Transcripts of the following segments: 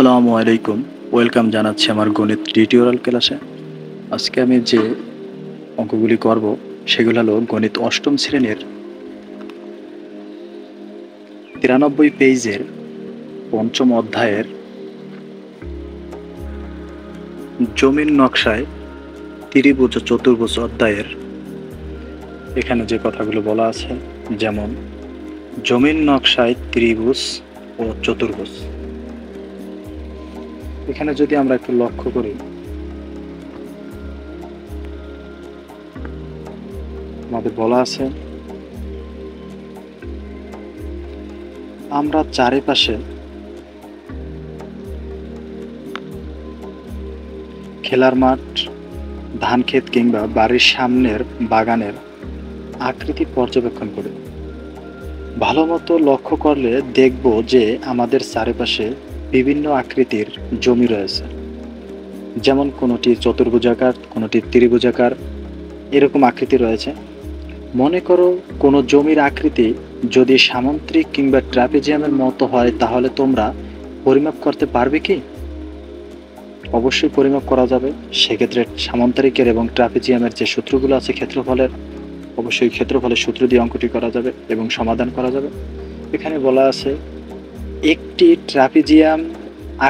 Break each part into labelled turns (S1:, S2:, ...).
S1: আসসালামু আলাইকুম। ওয়েলকাম জানাচ্ছি আমার গণিত টিউটোরিয়াল ক্লাসে। আজকে আমি যে অঙ্কগুলি করব সেগুলো হলো গণিত অষ্টম শ্রেণীর 93 পেজের পঞ্চম অধ্যায়ের জমির নকশায় ত্রিভুজ ও চতুর্ভুজ অধ্যায়ের এখানে যে কথাগুলো বলা আছে, যেমন জমির নকশায় ত্রিভুজ ও চতুর্ভুজ। এখানে যদি আমরা একটু লক্ষ্য করি, আমাদের বলা আছে আমরা চারিপাশে খেলার মাঠ, ধান ক্ষেত কিংবা বাড়ির সামনের বাগানের আকৃতি পর্যবেক্ষণ করি। ভালো মতো লক্ষ্য করলে দেখব যে আমাদের চারিপাশে বিভিন্ন আকৃতির জমি রয়েছে, যেমন কোনোটি চতুর্ভুজাকার, কোনোটি ত্রিভুজাকার, এরকম আকৃতি রয়েছে। মনে করো কোনো জমির আকৃতি যদি সামুদ্রিক কিংবা ট্রাপিজিয়ামের মতো হয়, তাহলে তোমরা পরিমাপ করতে পারবে কি? অবশ্যই পরিমাপ করা যাবে। সেক্ষেত্রে সামন্তরিকের এবং ট্রাপিজিয়ামের যে সূত্রগুলো আছে ক্ষেত্রফলের, অবশ্যই ক্ষেত্রফলের সূত্র দিয়ে অঙ্কটি করা যাবে এবং সমাধান করা যাবে। এখানে বলা আছে একটি ট্রাপিজিয়াম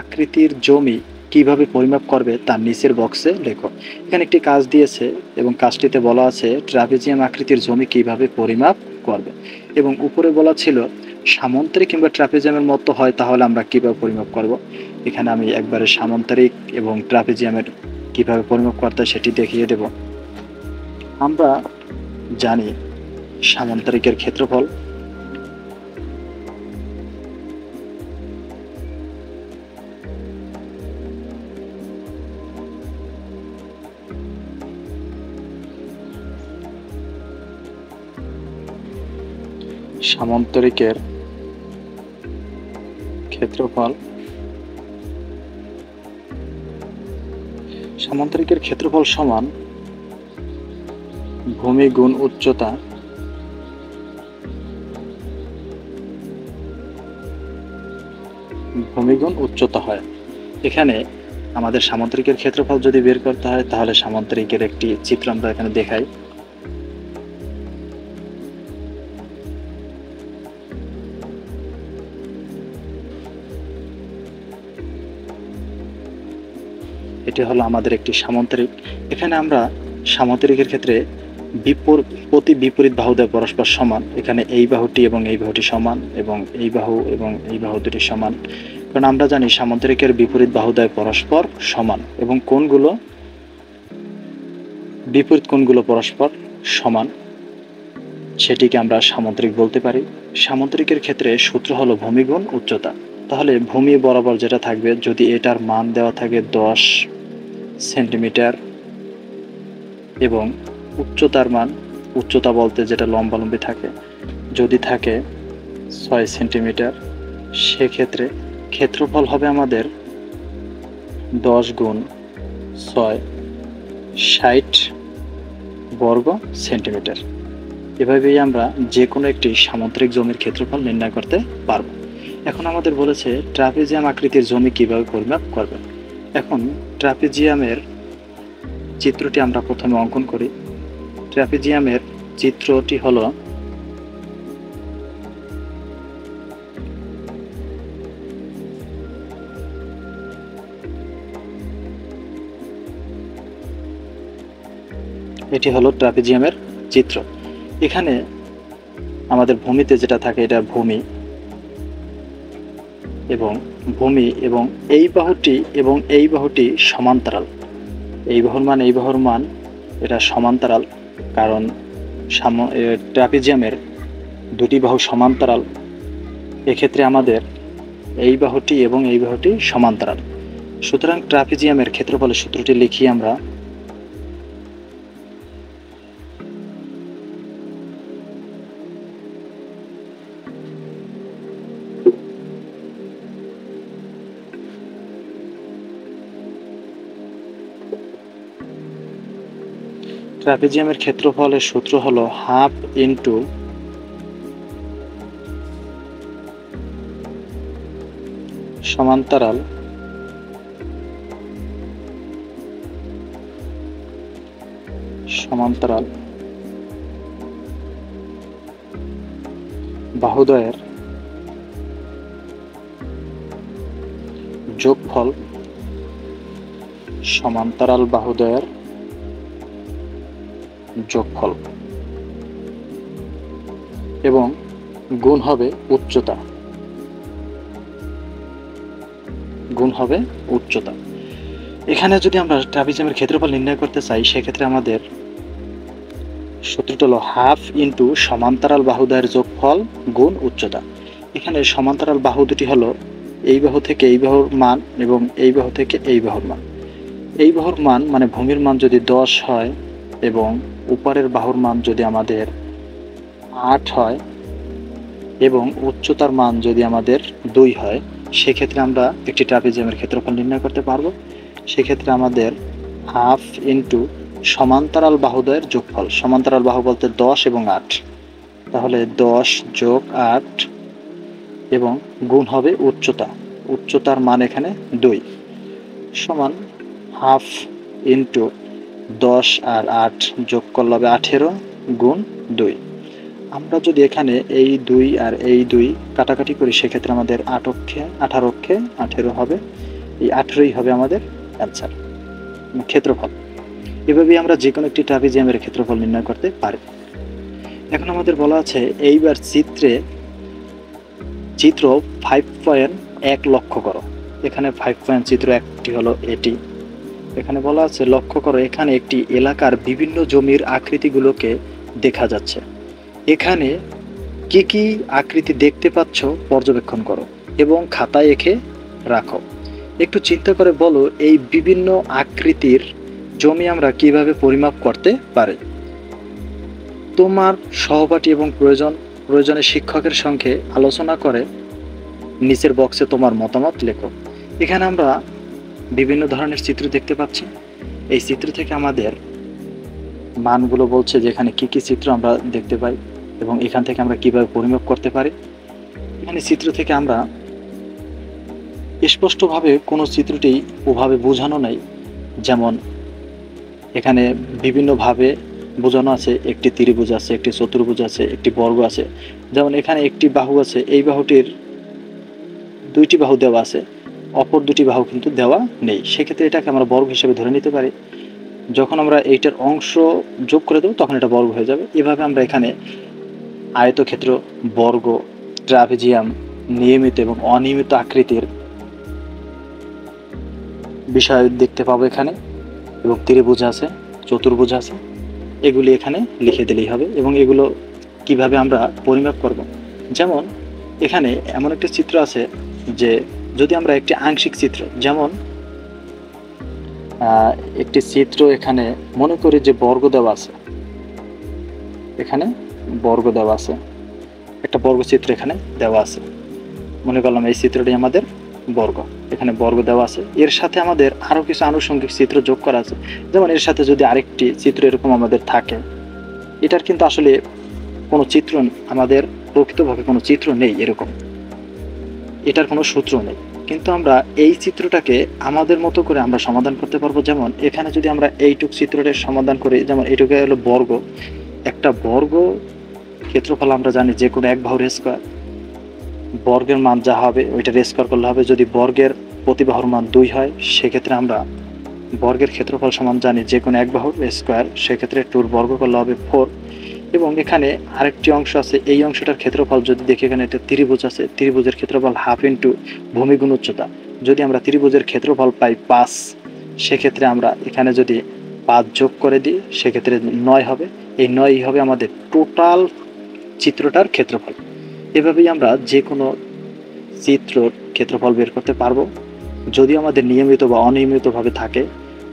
S1: আকৃতির জমি কিভাবে পরিমাপ করবে তার নিচের বক্সে লেখো। এখানে একটি কাজ দিয়েছে এবং কাজটিতে বলা আছে ট্রাপিজিয়াম আকৃতির জমি কিভাবে পরিমাপ করবে, এবং উপরে বলা ছিল সামন্তরিক কিংবা ট্রাপিজিয়ামের মতো হয় তাহলে আমরা কিভাবে পরিমাপ করব। এখানে আমি একবারে সামন্তরিক এবং ট্রাপিজিয়ামের কিভাবে পরিমাপ করতে হয় সেটি দেখিয়ে দেব। আমরা জানি সামন্তরিকের ক্ষেত্রফল সামন্তরিকের ক্ষেত্রফল সমান ভূমি গুণ উচ্চতা হয়। এখানে আমাদের সামন্তরিকের ক্ষেত্রফল যদি বের করতে হয় তাহলে সামন্তরিকের একটি চিত্র আমরা এখানে দেখাই। এটি হলো আমাদের একটি সামন্তরিক। এখানে আমরা সামন্তরিকের ক্ষেত্রে প্রতি বিপরীত বাহুদ্বয় পরস্পর সমান। এখানে এই বাহুটি এবং এই বাহুটি সমান, এবং এই বাহু এবং এই বাহু দুটি সমান, কারণ আমরা জানি সামন্তরিকের বিপরীত বাহুদ্বয় পরস্পর সমান এবং বিপরীত কোণগুলো পরস্পর সমান, সেটিকে আমরা সামন্তরিক বলতে পারি। সামন্তরিকের ক্ষেত্রে সূত্র হলো ভূমি গুণ উচ্চতা। তাহলে ভূমি বরাবর যেটা থাকবে, যদি এটার মান দেওয়া থাকে 10 সেন্টিমিটার এবং উচ্চতার মান, উচ্চতা বলতে যেটা লম্বালম্বি থাকে, যদি থাকে 6 সেন্টিমিটার, সেক্ষেত্রে ক্ষেত্রফল হবে আমাদের 10 গুণ 6 60 বর্গ সেন্টিমিটার। এভাবেই আমরা যে কোনো একটি সামুদ্রিক জমির ক্ষেত্রফল নির্ণয় করতে পারব। এখন আমাদের বলেছে ট্রাপিজিয়াম আকৃতির জমি কিভাবে পরিমাপ করবে। এখন ট্রাপিজিয়ামের চিত্রটি আমরা প্রথমে অঙ্কন করি। ট্রাপিজিয়ামের চিত্রটি হলো এটি হলো ট্রাপিজিয়ামের চিত্র। এখানে আমাদের ভূমিতে যেটা থাকে এটা ভূমি এবং এই বাহুটি এবং এই বাহুটি সমান্তরাল। এই বাহুর মান এটা সমান্তরাল, কারণ ট্রাপিজিয়ামের দুটি বাহু সমান্তরাল। এক্ষেত্রে আমাদের এই বাহুটি এবং এই বাহুটি সমান্তরাল। সুতরাং ট্রাপিজিয়ামের ক্ষেত্রফলের সূত্রটি লিখি আমরা। ট্রাপিজিয়ামের ক্ষেত্রফলের সূত্র হলো হাফ ইন্টু সমান্তরাল সমান্তরাল বাহুদ্বয়ের যোগফল সমান্তরাল বাহুদ্বয়ের যোগফল এবং গুণ হবে উচ্চতা। এখানে যদি আমরা ট্রাপিজিয়ামের ক্ষেত্রফল নির্ণয় করতে চাই, সেক্ষেত্রে আমাদের সূত্রটা হলো হাফ ইন্টু সমান্তরাল বাহুদ্বয়ের যোগফল গুণ উচ্চতা। এখানে সমান্তরাল বাহু দুটি হলো এই বাহু থেকে এই বাহুর মান এবং এই বাহু থেকে এই বাহুর মান। এই বাহুর মান মানে ভূমির মান যদি 10 হয় এবং উপরের বাহুর মান যদি আমাদের 8 হয় এবং উচ্চতার মান যদি আমাদের 2 হয়, সেক্ষেত্রে আমরা একটি ট্রাপিজিয়ামের ক্ষেত্রফল নির্ণয় করতে পারবো। সেক্ষেত্রে আমাদের হাফ ইন্টু সমান্তরাল বাহুদ্বয়ের যোগফল, সমান্তরাল বাহু বলতে 10 এবং 8, তাহলে 10 যোগ 8 এবং গুণ হবে উচ্চতার মান এখানে 2 সমান হাফ ইন্টু 10 আর 8 যোগ করলে হবে 18 গুণ 2। আমরা যদি এখানে এই 2 আর এই 2 কাটাকাটি করি, সেক্ষেত্রে আমাদের 18 হবে। এই 18ই হবে আমাদের অ্যান্সার, ক্ষেত্রফল। এভাবেই আমরা যে কোনো একটি ট্রাপিজিয়ামের ক্ষেত্রফল নির্ণয় করতে পারি। এখন আমাদের বলা আছে এইবার চিত্র 5.1 লক্ষ্য করো। এখানে 5 পয়েন্ট চিত্র একটি হলো এটি। এখানে বলা আছে লক্ষ্য করো, এখানে একটি এলাকার বিভিন্ন জমির আকৃতিগুলোকে দেখা যাচ্ছে। এখানে কি কি আকৃতি দেখতে পাচ্ছ পর্যবেক্ষণ করো এবং খাতায় এঁকে রাখো। একটু চিন্তা করে বলো, এই বিভিন্ন আকৃতির জমি আমরা কিভাবে পরিমাপ করতে পারি। তোমার সহপাঠী এবং প্রয়োজনে শিক্ষকের সঙ্গে আলোচনা করে নিচের বক্সে তোমার মতামত লেখো। এখানে আমরা বিভিন্ন ধরনের চিত্র দেখতে পাচ্ছি। এই চিত্র থেকে আমাদের মানগুলো বলছে যে এখানে কি কি চিত্র আমরা দেখতে পাই এবং এখান থেকে আমরা কিভাবে পরিমাপ করতে পারি। এখানে চিত্র থেকে আমরা স্পষ্টভাবে কোনো চিত্রটি ওভাবে বোঝানো নাই, যেমন এখানে বিভিন্নভাবে বোঝানো আছে। একটি ত্রিভুজ আছে, একটি চতুর্ভুজ আছে, একটি বর্গ আছে। যেমন এখানে একটি বাহু আছে, এই বাহুটির 2টি বাহু দেওয়া আছে, অপর 2টি বাহু কিন্তু দেওয়া নেই। সেক্ষেত্রে এটাকে আমরা বর্গ হিসেবে ধরে নিতে পারি। যখন আমরা এইটার অংশ যোগ করে দেবো তখন এটা বর্গ হয়ে যাবে। এভাবে আমরা এখানে আয়তক্ষেত্র, বর্গ, ট্রাপিজিয়াম, নিয়মিত এবং অনিয়মিত আকৃতির বিষয় দেখতে পাবো এখানে, এবং ত্রিভুজ আছে, চতুর্ভুজ আছে, এগুলি এখানে লিখে দিলেই হবে। এবং এগুলো কিভাবে আমরা পরিমাপ করব, যেমন এখানে এমন একটা চিত্র আছে যে যদি আমরা একটি আংশিক চিত্র, যেমন একটি চিত্র এখানে মনে করি যে বর্গ দেওয়া আছে, এখানে বর্গ দেওয়া আছে, একটা বর্গচিত্র এখানে দেওয়া আছে। মনে করলাম এই চিত্রটি আমাদের বর্গ, এখানে বর্গ দেওয়া আছে। এর সাথে আমাদের আরো কিছু আনুষঙ্গিক চিত্র যোগ করা আছে। যেমন এর সাথে যদি আরেকটি চিত্র এরকম আমাদের থাকে, এটার কিন্তু আসলে কোনো চিত্র, আমাদের প্রকৃতভাবে কোনো চিত্র নেই, এরকম এটার কোনো সূত্র নেই, কিন্তু আমরা এই চিত্রটাকে আমাদের মতো করে আমরা সমাধান করতে পারবো। যেমন এখানে যদি আমরা এইটুক চিত্রটার সমাধান করি, যেমন এইটুকু হলো বর্গ, একটা বর্গ ক্ষেত্রফল আমরা জানি যে কোনো এক বাহুর স্কয়ার, বর্গের মান যা হবে ওইটার স্কয়ার করলে হবে। যদি বর্গের প্রতি বাহুর মান 2 হয়, সেক্ষেত্রে আমরা বর্গের ক্ষেত্রফল সমান জানি যে কোনো এক বাহুর স্কয়ার, সেক্ষেত্রে 2 বর্গ করলে হবে 4। এবং এখানে আরেকটি অংশ আছে, এই অংশটার ক্ষেত্রফল যদি দেখি, এখানে একটা ত্রিভুজ আছে, ত্রিভুজের ক্ষেত্রফল হাফ ইন্টু ভূমি গুণ উচ্চতা। যদি আমরা ত্রিভুজের ক্ষেত্রফল পাই 5, সেক্ষেত্রে আমরা এখানে যদি 5 যোগ করে দিই, সেক্ষেত্রে 9 হবে। এই 9ই হবে আমাদের টোটাল চিত্রটার ক্ষেত্রফল। এভাবেই আমরা যে কোনো চিত্রর ক্ষেত্রফল বের করতে পারবো, যদি আমাদের নিয়মিত বা অনিয়মিতভাবে থাকে।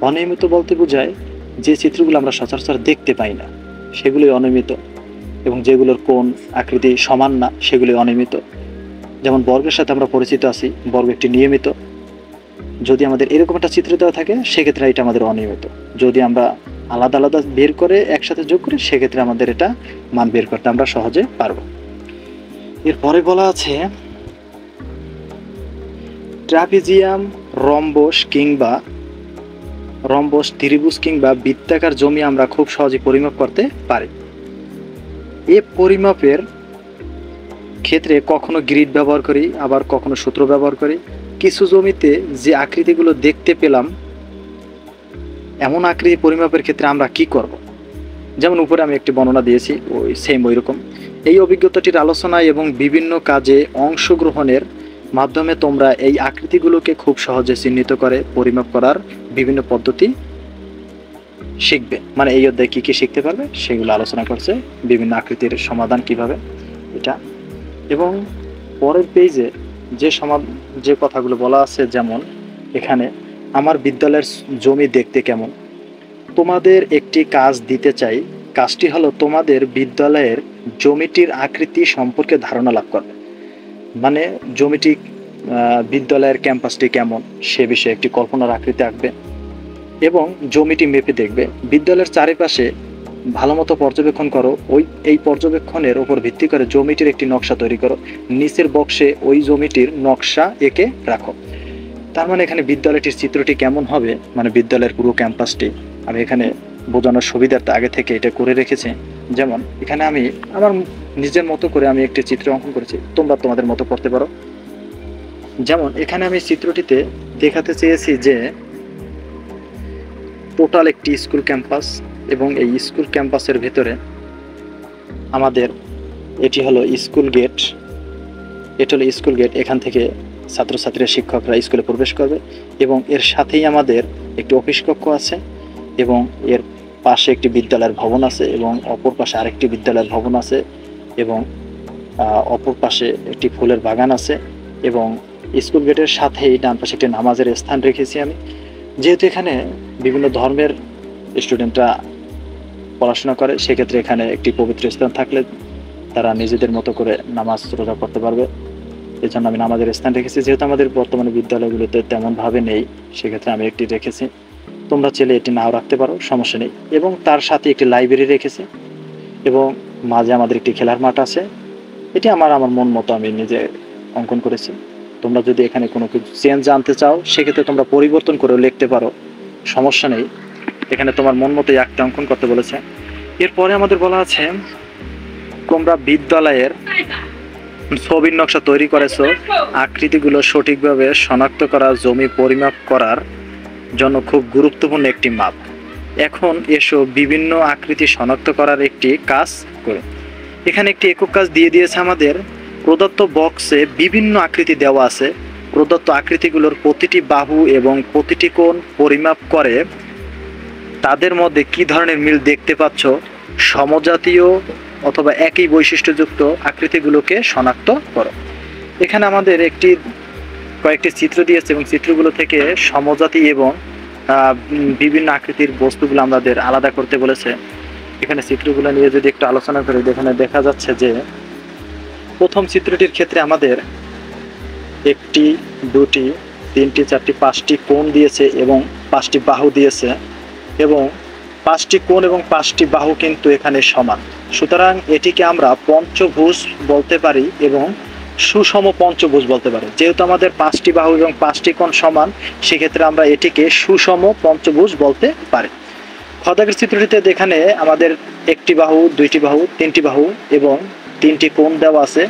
S1: অনিয়মিত বলতে বোঝায় যে চিত্রগুলো আমরা সচরাচর দেখতে পাই না, সেগুলোই অনিয়মিত, এবং যেগুলোর কোণ আকৃতি সমান না, সেগুলি অনিয়মিত। যেমন বর্গের সাথে আমরা পরিচিত আছি, বর্গ একটি নিয়মিত। যদি আমাদের এরকম একটা চিত্র দেওয়া থাকে, সেক্ষেত্রে এটা আমাদের অনিয়মিত। যদি আমরা আলাদা আলাদা বের করে একসাথে যোগ করি, সেক্ষেত্রে আমাদের এটা মান বের করতে আমরা সহজে পারবো। এরপরে বলা আছে ট্রাপিজিয়াম, রম্বস কিংবা রম্বস, ত্রিভুজ কিংবা বৃত্তাকার জমি আমরা খুব সহজে পরিমাপ করতে পারি। এ পরিমাপের ক্ষেত্রে কখনো গ্রিড ব্যবহার করি, আবার কখনো সূত্র ব্যবহার করি। কিছু জমিতে যে আকৃতিগুলো দেখতে পেলাম, এমন আকৃতি পরিমাপের ক্ষেত্রে আমরা কি করব? যেমন উপরে আমি একটি বর্ণনা দিয়েছি, ওই রকম। এই অভিজ্ঞতাটির আলোচনা এবং বিভিন্ন কাজে অংশগ্রহণের মাধ্যমে তোমরা এই আকৃতিগুলোকে খুব সহজে চিহ্নিত করে পরিমাপ করার বিভিন্ন পদ্ধতি শিখবে। মানে এই অধ্যায়ে কী কী শিখতে পারবে সেগুলো আলোচনা করছে, বিভিন্ন আকৃতির সমাধান কিভাবে এটা। এবং পরের পেজে যে কথাগুলো বলা আছে, যেমন এখানে আমার বিদ্যালয়ের জমি দেখতে কেমন। তোমাদের একটি কাজ দিতে চাই। কাজটি হলো তোমাদের বিদ্যালয়ের জমিটির আকৃতি সম্পর্কে ধারণা লাভ করবে। মানে জমিটি, বিদ্যালয়ের ক্যাম্পাসটি কেমন সে বিষয়ে একটি কল্পনার আকৃতি আঁকবে এবং জমিটি মেপে দেখবে। বিদ্যালয়ের চারিপাশে ভালো মতো পর্যবেক্ষণ করো। এই পর্যবেক্ষণের উপর ভিত্তি করে জমিটির একটি নকশা তৈরি করো। নিচের বক্সে ওই জমিটির নকশা এঁকে রাখো। তার মানে এখানে বিদ্যালয়টির চিত্রটি কেমন হবে, মানে বিদ্যালয়ের পুরো ক্যাম্পাসটি আমি এখানে বোঝানোর সুবিধার্থে আগে থেকে এটা করে রেখেছি। যেমন এখানে আমি আমার নিজের মতো করে আমি একটি চিত্র অঙ্কন করেছি, তোমরা তোমাদের মতো করতে পারো। যেমন এখানে আমি চিত্রটিতে দেখাতে চেয়েছি যে টোটাল একটি স্কুল ক্যাম্পাস, এবং এই স্কুল ক্যাম্পাসের ভেতরে আমাদের এটি হলো স্কুল গেট। এটা হলো স্কুল গেট, এখান থেকে ছাত্রছাত্রীরা, শিক্ষকরা স্কুলে প্রবেশ করবে এবং এর সাথেই আমাদের একটি অফিস কক্ষ আছে এবং এর পাশে একটি বিদ্যালয়ের ভবন আছে এবং অপর পাশে আরেকটি বিদ্যালয়ের ভবন আছে এবং অপর পাশে একটি ফুলের বাগান আছে এবং স্কুল গেটের সাথেই ডান পাশে একটি নামাজের স্থান রেখেছি আমি। যেহেতু এখানে বিভিন্ন ধর্মের স্টুডেন্টরা পড়াশোনা করে, সেক্ষেত্রে এখানে একটি পবিত্র স্থান থাকলে তারা নিজেদের মতো করে নামাজ রোজা করতে পারবে। এই জন্য আমি নামাজের স্থান রেখেছি। যেহেতু আমাদের বর্তমানে বিদ্যালয়গুলোতে তেমনভাবে নেই, সেক্ষেত্রে আমি একটি রেখেছি। তোমরা চাইলে এটি নাও রাখতে পারো, সমস্যা নেই। এবং তার সাথে একটি লাইব্রেরি রেখেছি এবং মাঝে আমাদের একটি খেলার মাঠ আছে। এটি আমার মন মতো আমি নিজে অঙ্কন করেছি। তোমরা যদি এখানে কোনো কিছু চেঞ্জ আনতে চাও, সেক্ষেত্রে তোমরা পরিবর্তন করে লিখতে পারো, সমস্যা নেই। এখানে তোমার মন মতো একটা অঙ্কন করতে বলেছে। এরপরে আমাদের বলা আছে তোমরা বিদ্যালয়ের ছবির নকশা তৈরি করেছো। আকৃতিগুলো সঠিকভাবে শনাক্ত করা জমি পরিমাপ করার জন্য খুব গুরুত্বপূর্ণ একটি মাপ। এখন এসো বিভিন্ন আকৃতি শনাক্ত করার একটি কাজ করে। এখানে একটি একক কাজ দিয়ে দিয়েছে আমাদের। প্রদত্ত বক্সে বিভিন্ন আকৃতি দেওয়া আছে। প্রদত্ত আকৃতিগুলোর প্রতিটি বাহু এবং প্রতিটি কোণ পরিমাপ করে তাদের মধ্যে কি ধরনের মিল দেখতে পাচ্ছ, সমজাতীয় অথবা একই বৈশিষ্ট্যযুক্ত আকৃতিগুলোকে শনাক্ত করো। এখানে আমাদের কয়েকটি চিত্র দিয়েছে এবং চিত্রগুলো থেকে সমজাতি এবং বিভিন্ন আকৃতির বস্তুগুলো আমাদের আলাদা করতে বলেছে। এখানে চিত্রগুলো নিয়ে যদি একটু আলোচনা করি, এখানে দেখা যাচ্ছে যে প্রথম চিত্রটির ক্ষেত্রে আমাদের একটি, দুটি, তিনটি, চারটি, পাঁচটি কোণ দিয়েছে এবং পাঁচটি বাহু দিয়েছে এবং পাঁচটি কোণ এবং পাঁচটি বাহু কিন্তু এখানে সমান। সুতরাং এটিকে আমরা পঞ্চভুজ বলতে পারি এবং সুষম পঞ্চভুজ বলতে পারি। যেহেতু আমাদের পাঁচটি বাহু এবং পাঁচটি কোণ সমান, সেক্ষেত্রে আমরা এটিকে সুষম পঞ্চভুজ বলতে পারি। খদাগের চিত্রটিতে এখানে আমাদের একটি বাহু, দুইটি বাহু, তিনটি বাহু এবং তিনটি কোণ দেওয়া আছে।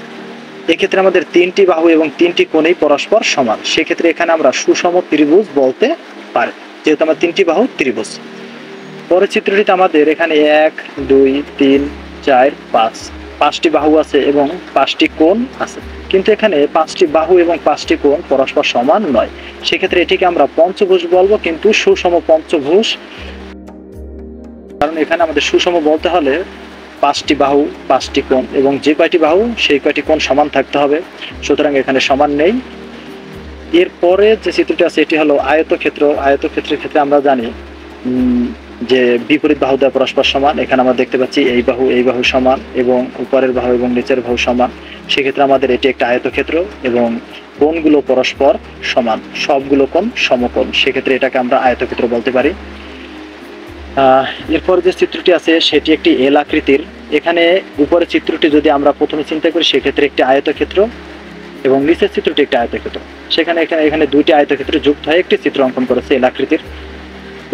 S1: এক্ষেত্রে আমাদের তিনটি বাহু এবং তিনটি কোণেই পরস্পর সমান, সেক্ষেত্রে এখানে আমরা সুষম ত্রিভুজ বলতে পারি, যেহেতু আমার তিনটি বাহু ত্রিভুজ। পরের চিত্রটিতে আমাদের এখানে 1, 2, 3, 4, 5 পাঁচটি বাহু আছে এবং পাঁচটি কোণ আছে, কিন্তু এখানে পাঁচটি বাহু এবং পাঁচটি কোণ পরস্পর সমান নয়, সেক্ষেত্রে এটিকে আমরা পঞ্চভুজ বলবো, কিন্তু সুষম পঞ্চভুজ। কারণ এখানে আমাদের সুষম বলতে হলে পাঁচটি বাহু, পাঁচটি কোণ এবং যে কয়টি বাহু সেই কয়টি কোণ সমান থাকতে হবে, সুতরাং এখানে সমান নেই। এরপরে যে চিত্রটি আছে এটি হলো আয়তক্ষেত্র। আয়তক্ষেত্রের ক্ষেত্রে আমরা জানি যে বিপরীত বাহু দ্বয় পরস্পর সমান। এখানে আমরা দেখতে পাচ্ছি এই বাহু সমান এবং উপরের বাহু এবং নিচের বাহু সমান, সেক্ষেত্রে আমাদের এটি একটা আয়তক্ষেত্র এবং কোণগুলো পরস্পর সমান, সবগুলো কোণ সমকোণ, সেক্ষেত্রে এটাকে আমরা আয়তক্ষেত্র বলতে পারি। এরপর যে চিত্রটি আছে সেটি একটি এল আকৃতির। এখানে উপরের চিত্রটি যদি আমরা প্রথমে চিন্তা করি, সেক্ষেত্রে একটি আয়তক্ষেত্র এবং নিচের চিত্রটি একটি আয়তক্ষেত্র। এখানে দুইটি আয়তক্ষেত্র যুক্ত হয়ে একটি চিত্র অঙ্কন করেছে এল আকৃতির।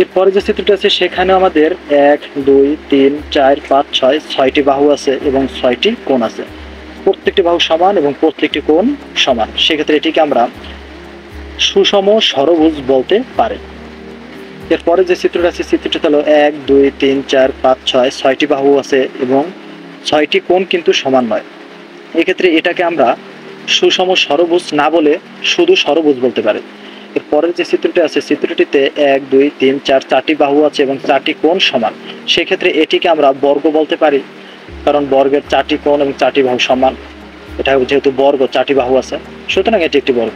S1: এরপরে যে চিত্রটি আছে সেখানে আমাদের 1 2 3 4 5 6 6টি বাহু আছে এবং 6টি কোণ আছে। প্রত্যেকটি বাহু সমান এবং প্রত্যেকটি কোণ সমান, সেক্ষেত্রে এটিকে আমরা সুষম ষড়ভুজ বলতে পারি। এরপরে যে চিত্রটা আছে চিত্রটি হলো 1 2 3 4 5 6 6টি বাহু আছে এবং 6টি কোণ কিন্তু সমান নয়। এক্ষেত্রে এটাকে আমরা সুষম ষড়ভুজ না বলে শুধু ষড়ভুজ বলতে পারি। এরপরের যে চিত্রটি আছে চিত্রটিতে 1 2 3 4 4টি বাহু আছে এবং 4টি কোণ সমান, সেক্ষেত্রে এটিকে আমরা বর্গ বলতে পারি, কারণ বর্গের 4টি কোণ এবং 4টি বাহু সমান। এটা যেহেতু বর্গ, 4টি বাহু আছে, সুতরাং এটি একটি বর্গ।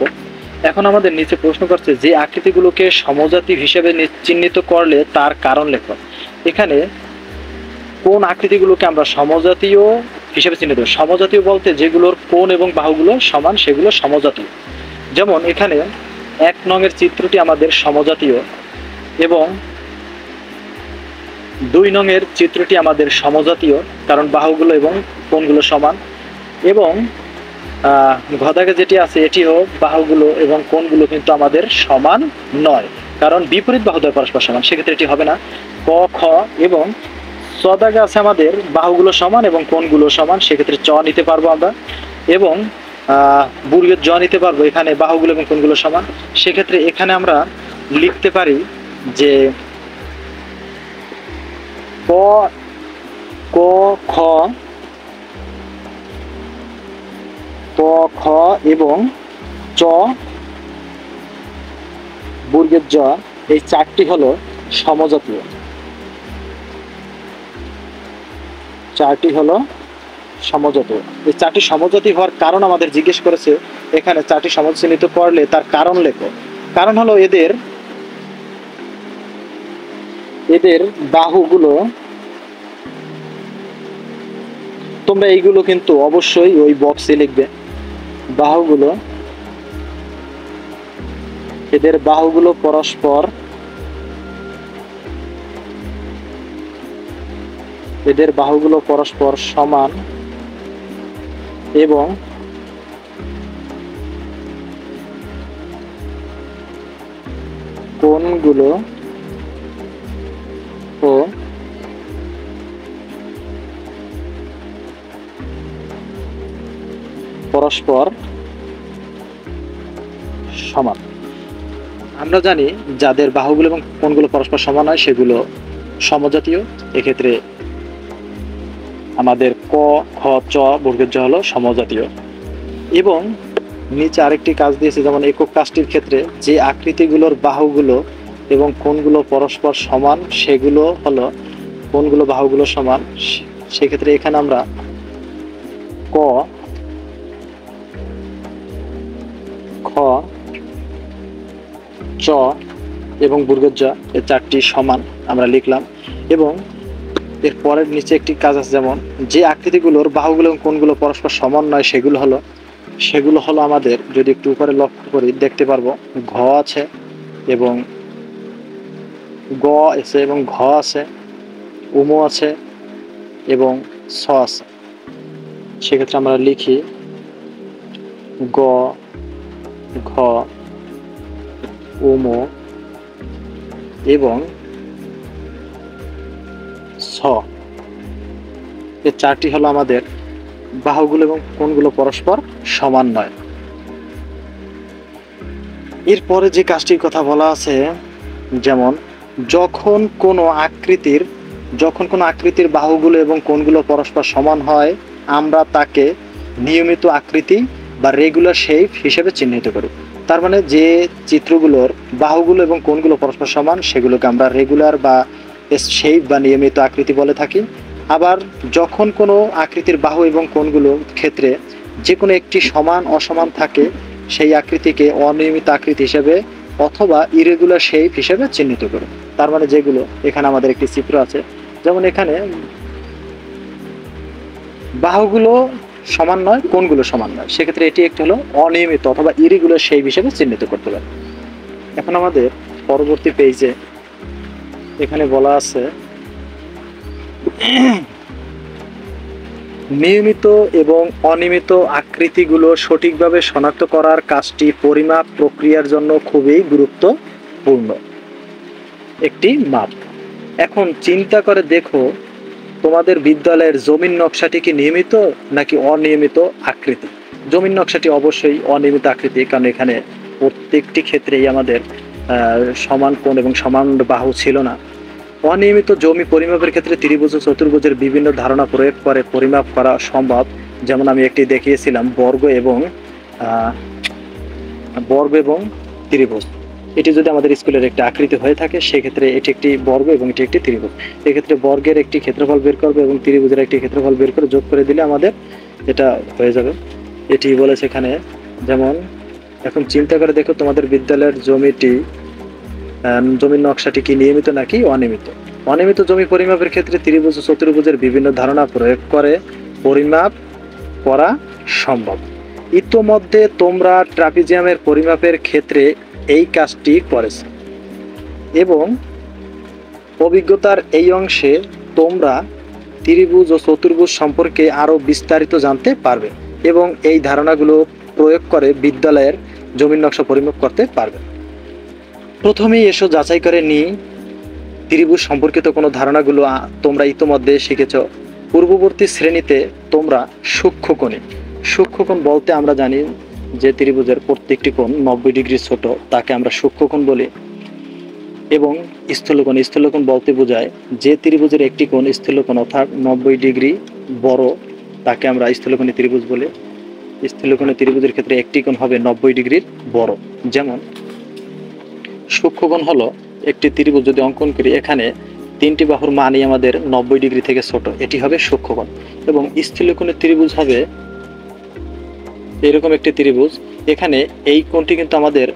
S1: এখন আমাদের নিচে প্রশ্ন করছে যে আকৃতিগুলোকে সমজাতি হিসেবে চিহ্নিত করলে তার কারণ লেখো। এখানে কোন আকৃতিগুলোকে আমরা সমজাতীয় হিসেবে চিহ্নিত করি? সমজাতীয় বলতে যেগুলোর কোণ এবং বাহুগুলো সমান সেগুলো সমজাতীয়। যেমন এখানে 1 নংয়ের চিত্রটি আমাদের সমজাতীয় এবং 2 নংয়ের চিত্রটি আমাদের সমজাতীয়, কারণ বাহুগুলো এবং কোণগুলো সমান। এবং ঘদাকে যেটি আছে এটিও বাহুগুলো এবং কোণগুলো কিন্তু আমাদের সমান নয়, কারণ বিপরীত বাহুদ্বয় পরস্পর সমান, সেক্ষেত্রে এটি হবে না। ক খ এবং চদাগে আছে আমাদের বাহুগুলো সমান এবং কোণগুলো সমান, সেক্ষেত্রে চ নিতে পারবো আমরা। এবং বর্গের জ নিতে পারবো, এখানে বাহুগুলো এবং কোণগুলো সমান, সেক্ষেত্রে এখানে আমরা লিখতে পারি যে ক ক খ ক খ এবং চ বর্গের জ, এই 4টি হলো সমজাতীয়। 4টি হলো সমজাতীয়। এই 4টি সমজাতীয় হওয়ার কারণ আমাদের জিজ্ঞেস করেছে, এখানে 4টি সমজাতীয় চিহ্নিত করলে তার কারণ লেখো। কারণ হলো এদের বাহুগুলো, তোমরা এইগুলো কিন্তু অবশ্যই ওই বক্সে লিখবে। বাহুগুলো, এদের বাহুগুলো পরস্পর সমান এবং কোণগুলো ও পরস্পর সমান। আমরা জানি যাদের বাহুগুলো এবং কোণগুলো পরস্পর সমান হয় সেগুলো সমজাতীয়। এক্ষেত্রে আমাদের ক খ চ বর্গের জ হলো সমজাতীয়। এবং নিচে আরেকটি কাজ দিয়েছে, যেমন একক কাজটির ক্ষেত্রে যে আকৃতিগুলোর বাহুগুলো এবং কোণগুলো পরস্পর সমান সেগুলো হলো কোণগুলো বাহুগুলো সমান, সেক্ষেত্রে এখানে আমরা ক খ চ এবং বর্গের জ, এই 4টি সমান আমরা লিখলাম। এবং এর পরের নিচে একটি কাজ আছে, যেমন যে আকৃতিগুলোর বাহুগুলো এবং কোণগুলো পরস্পর সমান নয় সেগুলো হলো আমাদের, যদি একটু উপরে লক্ষ্য করি দেখতে পারবো ঘ আছে এবং গ আছে এবং ঘ আছে, উম আছে এবং ছ আছে। সেক্ষেত্রে আমরা লিখি গ ঘ উম এবং ছ, এই 4টি হলো আমাদের বাহুগুলো এবং কোণগুলো পরস্পর সমান নয়। এরপরে যে কাজটির কথা বলা আছে, যেমন যখন কোনো আকৃতির বাহুগুলো এবং কোণগুলো পরস্পর সমান হয় আমরা তাকে নিয়মিত আকৃতি বা রেগুলার শেপ হিসেবে চিহ্নিত করি। তার মানে যে চিত্রগুলোর বাহুগুলো এবং কোণগুলো পরস্পর সমান সেগুলোকে আমরা রেগুলার বা শেপ বা নিয়মিত আকৃতি বলে থাকি। আবার যখন কোনো আকৃতির বাহু এবং কোণগুলোর ক্ষেত্রে যে কোনো একটি সমান অসমান থাকে সেই আকৃতিকে অনিয়মিত আকৃতি হিসেবে অথবা ইরেগুলার শেপ হিসেবে চিহ্নিত করি। তার মানে যেগুলো, এখানে আমাদের একটি চিত্র আছে, যেমন এখানে বাহুগুলো সমান নয়, কোণগুলো সমান নয়, সেক্ষেত্রে এটি একটি হলো অনিয়মিত অথবা ইরেগুলার শেপ হিসেবে চিহ্নিত করতে পারি। এখন আমাদের পরবর্তী পেজে এখানে বলা আছে নিয়মিত এবং অনিয়মিত আকৃতিগুলো সঠিকভাবে শনাক্ত করার কাজটি পরিমাপ প্রক্রিয়ার জন্য খুবই গুরুত্বপূর্ণ। একটি মাপ। এখন চিন্তা করে দেখো তোমাদের বিদ্যালয়ের জমির নকশাটি কি নিয়মিত নাকি অনিয়মিত আকৃতি? জমির নকশাটি অবশ্যই অনিয়মিত আকৃতি, কারণ এখানে প্রত্যেকটি ক্ষেত্রেই আমাদের সমান কোণ এবং সমান বাহু ছিল না। অনিয়মিত জমি পরিমাপের ক্ষেত্রে ত্রিভুজ ও চতুর্ভুজের বিভিন্ন ধারণা প্রয়োগ করে পরিমাপ করা সম্ভব। যেমন আমি একটি দেখিয়েছিলাম বর্গ এবং ত্রিভুজ। এটি যদি আমাদের স্কুলের একটি আকৃতি হয়ে থাকে সেক্ষেত্রে এটি একটি বর্গ এবং এটি একটি ত্রিভুজ। এক্ষেত্রে বর্গের একটি ক্ষেত্রফল বের করবো এবং ত্রিভুজের একটি ক্ষেত্রফল বের করে যোগ করে দিলে আমাদের এটা হয়ে যাবে। এটি বলেছে এখানে। যেমন এখন চিন্তা করে দেখো তোমাদের বিদ্যালয়ের জমির নকশাটি কি নিয়মিত নাকি অনিয়মিত? অনিয়মিত জমি পরিমাপের ক্ষেত্রে ত্রিভুজ ও চতুর্ভুজের বিভিন্ন ধারণা প্রয়োগ করে পরিমাপ করা সম্ভব। ইতোমধ্যে তোমরা ট্রাপিজিয়ামের পরিমাপের ক্ষেত্রে এই কাজটি করেছে এবং অভিজ্ঞতার এই অংশে তোমরা ত্রিভুজ ও চতুর্ভুজ সম্পর্কে আরও বিস্তারিত জানতে পারবে এবং এই ধারণাগুলো প্রয়োগ করে বিদ্যালয়ের জমির নকশা পরিমাপ করতে পারবে। প্রথমেই এসো যাচাই করে নিই ত্রিভুজ সম্পর্কিত কোনো ধারণাগুলো তোমরা ইতোমধ্যে শিখেছ। পূর্ববর্তী শ্রেণীতে তোমরা সূক্ষ্মকোণ বলতে আমরা জানি যে ত্রিভুজের প্রত্যেকটি কোণ 90 ডিগ্রি ছোট, তাকে আমরা সূক্ষ্মকোণ বলি। এবং স্থূলকোণ বলতে বোঝায় যে ত্রিভুজের একটি কোণ স্থূলকোণ অর্থাৎ 90 ডিগ্রি বড়, তাকে আমরা স্থূলকোণী ত্রিভুজ বলি। স্থূলকোণী ত্রিভুজের ক্ষেত্রে একটি কোণ হবে 90 ডিগ্রির বড়। যেমন সূক্ষ্মকোণ হলো একটি ত্রিভুজ যদি অঙ্কন করি, এখানে তিনটি বাহুর মানই আমাদের 90 ডিগ্রি থেকে ছোট, এটি হবে সূক্ষ্মকোণ। এবং স্থূলকোণী ত্রিভুজ হবে এরকম একটি ত্রিভুজ, এখানে এই কোণটি কিন্তু আমাদের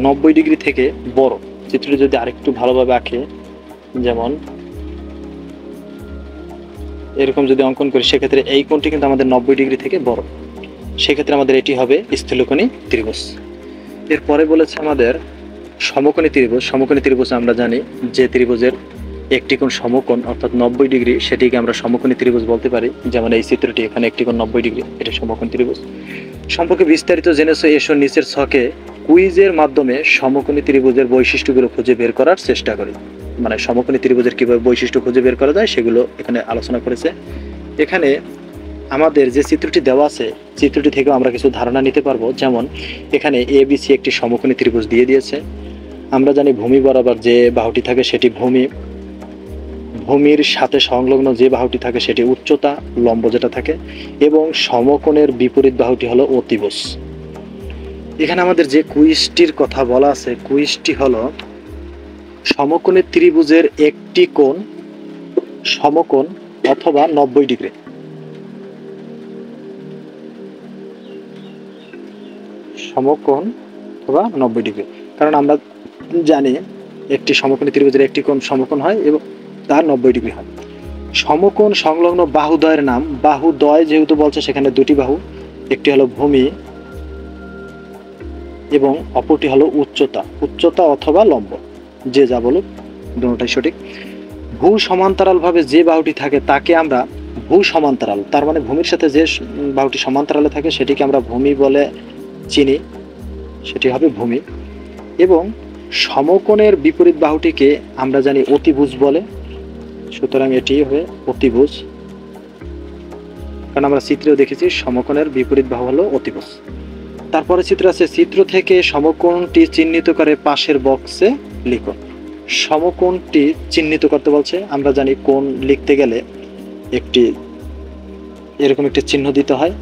S1: 90 ডিগ্রি থেকে বড়। চিত্রটি যদি আরেকটু ভালোভাবে আঁকে, যেমন এরকম যদি অঙ্কন করি, সেক্ষেত্রে এই কোণটি কিন্তু আমাদের 90 ডিগ্রি থেকে বড়, সেক্ষেত্রে আমাদের এটি হবে স্থূলকোণী ত্রিভুজ। এরপরে বলেছে আমাদের সমকোণী ত্রিভুজ আমরা জানি যে ত্রিভুজের একটি কোণ সমকোণ অর্থাৎ 90 ডিগ্রি, সেটিকে আমরা সমকোণী ত্রিভুজ বলতে পারি। যেমন এই চিত্রটি, এখানে একটি কোণ 90 ডিগ্রি, এটা সমকোণ ত্রিভুজ। সম্পর্কে বিস্তারিত জেনেছো, এসো নিচের ছকে কুইজের মাধ্যমে সমকোণী ত্রিভুজের বৈশিষ্ট্যগুলো খুঁজে বের করার চেষ্টা করি। মানে সমকোণী ত্রিভুজের কিভাবে বৈশিষ্ট্য খুঁজে বের করা যায় সেগুলো এখানে আলোচনা করেছে। এখানে আমাদের যে চিত্রটি দেওয়া আছে, চিত্রটি থেকেও আমরা কিছু ধারণা নিতে পারবো। যেমন এখানে ABC একটি সমকোণী ত্রিভুজ দিয়ে দিয়েছে। আমরা জানি ভূমি বরাবর যে বাহুটি থাকে সেটি ভূমির সাথে সংলগ্ন যে বাহুটি থাকে সেটি উচ্চতা, লম্ব যেটা থাকে, এবং সমকোণের বিপরীত বাহুটি হলো অতিভুজ। এখানে আমাদের যে কুইজটির কথা বলা আছে, কুইজটি হলো সমকোণী ত্রিভুজের একটি কোণ সমকোণ অথবা 90 ডিগ্রি। সমকোণ অথবা 90 ডিগ্রি, কারণ আমরা জানি একটি সমকোণী ত্রিভুজের একটি কোণ সমকোণ হয় এবং তার 90 ডিগ্রি হয়। সমকোণ সংলগ্ন বাহুদ্বয়ের নাম। বাহুদ্বয় যেহেতু বলছে, সেখানে দুটি বাহু, একটি হলো ভূমি এবং অপরটি হলো উচ্চতা অথবা লম্ব, যে যা বলুক দুটোটাই সঠিক। ভূ সমান্তরাল ভাবে যে বাহুটি থাকে তাকে আমরা ভূ সমান্তরাল, তার মানে ভূমির সাথে যে বাহুটি সমান্তরালে থাকে সেটিকে আমরা ভূমি বলে চিনি, সেটি হবে ভূমি। এবং সমকোণের বিপরীত বাহুটিকে আমরা জানি অতিভুজ বলে, সুতরাং এটি হবে অতিভুজ, কারণ আমরা চিত্রেও দেখেছি সমকোণের বিপরীত বাহু হলো অতিভুজ। তারপরে চিত্র আছে, চিত্র থেকে সমকোণটি চিহ্নিত করে পাশের বক্সে লিখো। সমকোণটি চিহ্নিত করতে বলছে। আমরা জানি কোণ লিখতে গেলে এরকম একটি চিহ্ন দিতে হয়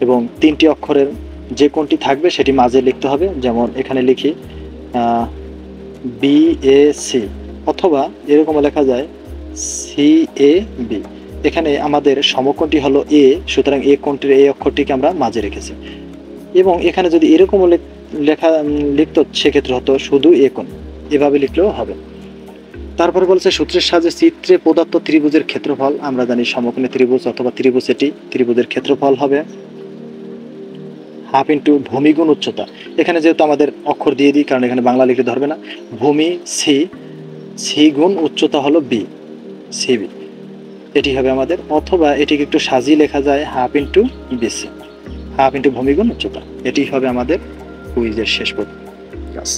S1: এবং তিনটি অক্ষরের যে কোণটি থাকবে সেটি মাঝে লিখতে হবে। যেমন এখানে লিখি BAC, অথবা এরকম লেখা যায় CAB। এখানে আমাদের সমকোণটি হলো A, সুতরাং এ কোণটির এই অক্ষরটিকে আমরা মাঝে রেখেছি। এবং এখানে যদি এরকম লিখত, সেক্ষেত্রে হতো শুধু এ কোণ, এভাবে লিখলেও হবে। তারপরে বলছে সূত্রের সাহায্যে চিত্রে প্রদত্ত ত্রিভুজের ক্ষেত্রফল। আমরা জানি সমকোণী ত্রিভুজ অথবা ত্রিভুজ, এটি ত্রিভুজের ক্ষেত্রফল হবে হাফ ইন্টু ভূমি গুণ উচ্চতা। এখানে যেহেতু আমাদের অক্ষর দিয়ে দিই, কারণ এখানে বাংলা লিখলে ধরবে না। ভূমি C গুণ উচ্চতা হলো B, CB, এটি হবে আমাদের। অথবা এটিকে একটু সাজিয়ে লেখা যায় half into BC, half into ভূমি গুণ উচ্চতা। এটি হবে আমাদের কুইজের শেষ পর্যন্ত কাজ।